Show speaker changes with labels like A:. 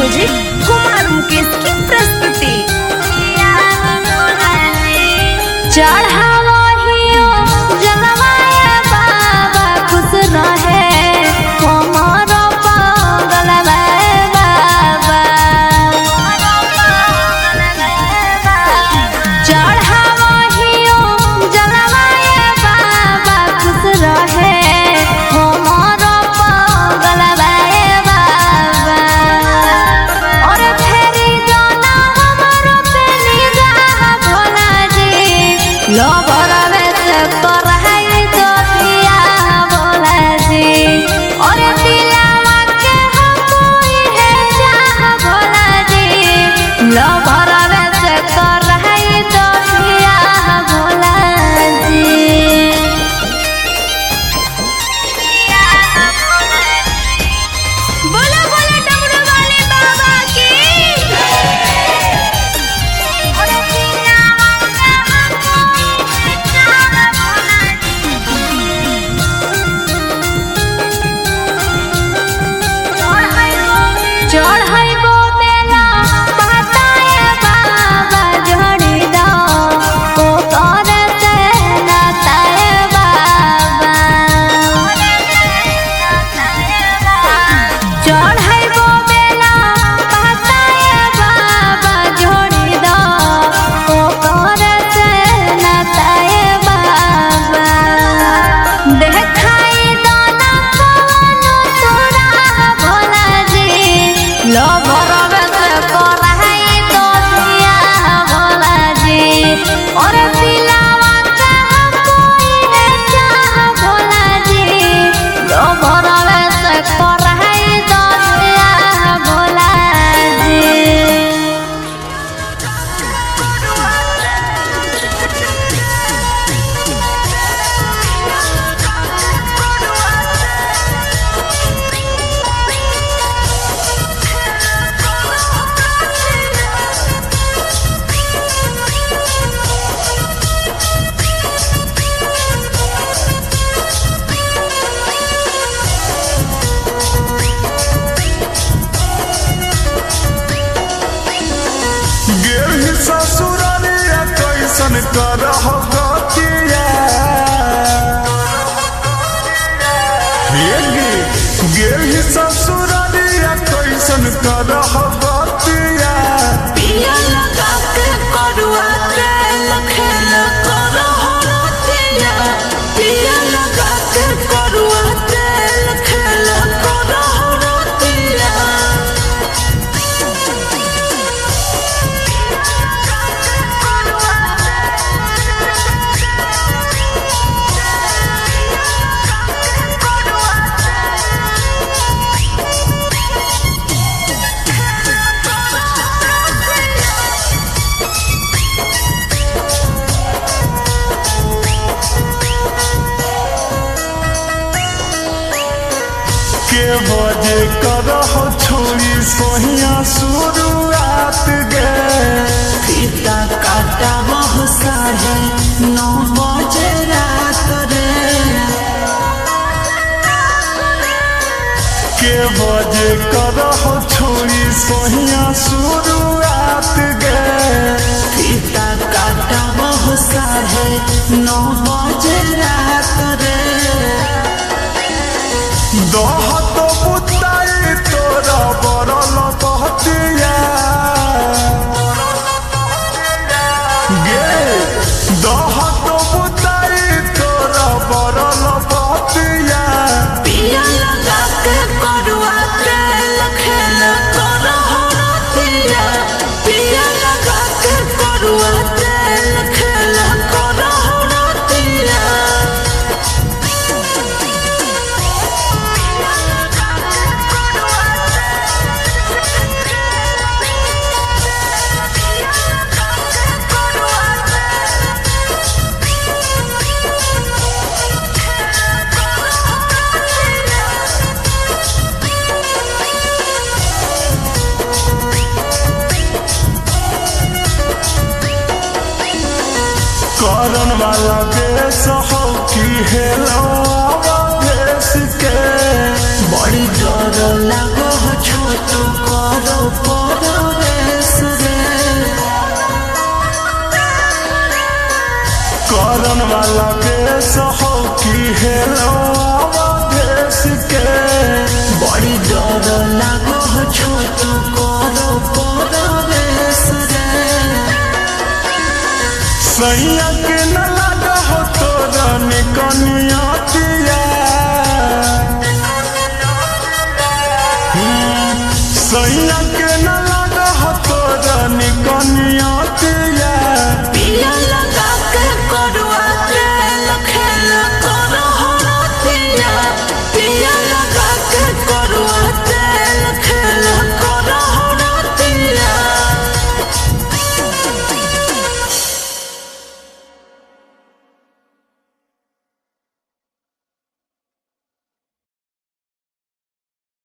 A: Music Kumar Mukesh की प्रस्तुति। चढ़ावा हियो जलवाया बाबा खुश रहे हमारो पागलवा बाबा। चढ़ावा हियो जलवाया बाबा खुश रहे हमारो पागलवा बाबा। और फेरी जाना हमारो पे निगाह भोला जी लबर कर है तो पिया भोला जी। और दिलावा के हम कोई है चाह भोला जी लबर कर है तो पिया भोला जी। बोलो बोलो डमरू वाले बाबा की। और दिलावा के हम कोई है चाह भोला जी। चढ़ाइबो बेला बताए बाबा जोड़ी दो ओ कर से नाताए बाबा। चढ़ाइबो बेला बताए बाबा जोड़ी दो ओ कर से नाताए बाबा। देखाई दो ना कौनो तोरा भोला जी लबर कर है तो पिया भोला जी। और दिलावा का हम कोई है चाह भोला जी लबर कर है तो पिया भोला जी।
B: गेल ससुरालिया कैसन करह गतिया। गेल ससुरालिया कैसन करह गतिया।
C: पिया लगा के करुआ तेल खेल करह रतिया। पिया लगा के करुआ तेल खेल करह रतिया।
B: के बजे करह छोड़ी सोहिया शुरुआत गे।
C: फीता काटा बहु 9:30 बजे रात रे।
B: के बजे करह छोड़ी सोहिया शुरुआत गे।
C: फीता काटा बहु 9:30 बजे रात रे।
B: दह तो बुताई तोरा बरल बहतिया। गे दह तो बुताई तोरा बरल बहतिया।
C: पिया लगा के करुआ तेल खेल करह रतिया। पिया लगा के करुआ तेल खेल करह रतिया।
B: करन वाला देश हो कि हेलो देश के
C: बड़ी डर लगो छोटू करो
B: हेलो देश के
C: बड़ी डर लागो छोट करो परवेश रे
B: सैया के न लगा हो तोरा निकनिया दिया सैया के न लगा हो तोरा निकनिया